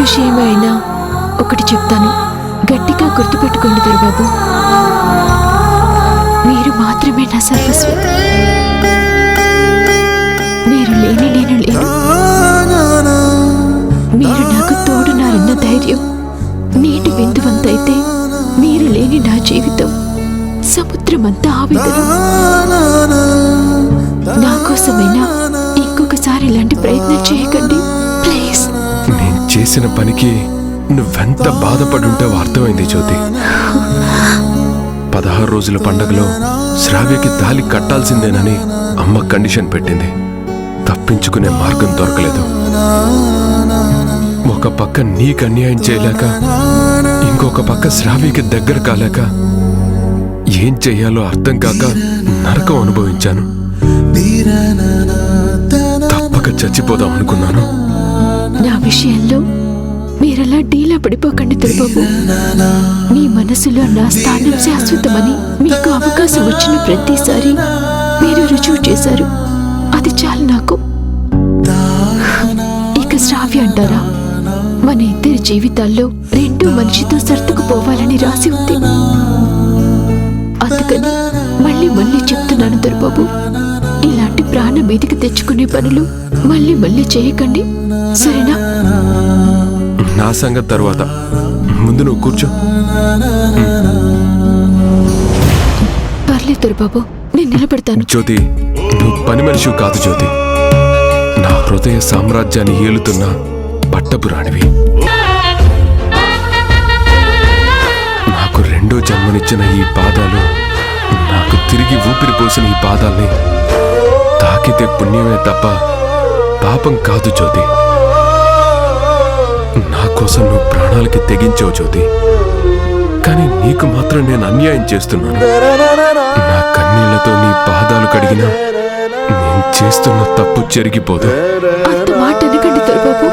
విషయమైనా ఒకటి చెప్తాను, గట్టిగా గుర్తుపెట్టుకోండి దొరబాబు. మీరు మాత్రమే నా సర్వస్వం. మీరు లేని నేను లేను. మీరు నాకు తోడున్నారన్న ధైర్యం నీటి బిందువంతైతే మీరు లేని నా జీవితం సముద్రమంతా ఆవేదన. నా కోసమైనా ఇంకొకసారి ఇలాంటి ప్రయత్నం చేయకండి ప్లీజ్. నేను చేసిన పనికి నువ్వెంత బాధపడుంటావో అర్థమైంది జ్యోతి. 16 రోజుల పండగలో శ్రావ్యకి తాళి కట్టాల్సిందేనని అమ్మ కండిషన్ పెట్టింది. తప్పించుకునే మార్గం దొరకలేదు. ఒక పక్క నీకు అన్యాయం చేయలేక, ఇంకొక పక్క శ్రావ్యకి దగ్గర కాలేక ఏం చెయ్యాలో అర్థం కాక నరకం అనుభవించాను. తప్పక చచ్చిపోదాం అనుకున్నాను. నా విషయంలో మీరలా డీలా పడిపోకండి దొరబాబు. మీ మనసులో నా స్థానం శాశ్వతమని మీకు అవకాశం వచ్చిన ప్రతిసారి మీరు రుజువు చేశారు. అది చాలు నాకు. ఇక శ్రావ్య అంటారా? మన ఇద్దరి జీవితాల్లో రెండో మనిషితో సర్దుకుపోవాలని రాసి ఉంది. అందుకని మళ్ళీ మళ్ళీ చెప్తున్నాను దొరబాబు, ఇలాంటి ప్రాణం మీదికి తెచ్చుకునే పనులు మళ్ళీ మళ్ళీ చేయకండి, సరేనా? నా సంగతి తర్వాత, ముందు నువ్వు కూర్చో. పర్లేదు దొరబాబు, నేను నిలబడతాను. జ్యోతి, నువ్వు పని మనిషి కాదు జ్యోతి. నా హృదయ సామ్రాజ్యాన్ని ఏలుతున్న పట్టపురాణివి. నాకు రెండో జన్మనిచ్చిన ఈ పాదాలు, నాకు తిరిగి ఊపిరి పోసిన ఈ పాదాల్ని తాకితే పుణ్యమే తప్ప పాపం కాదు జ్యోతి. నా కోసం నువ్వు ప్రాణాలకి తెగించావు జ్యోతి. కానీ నీకు మాత్రం నేను అన్యాయం చేస్తున్నాను. నా కన్నీళ్లతో నీ పాదాలు కడిగినా నేను చేస్తున్న తప్పు చెరిగిపోదు. అంత మాట అనకండి దొరబాబు.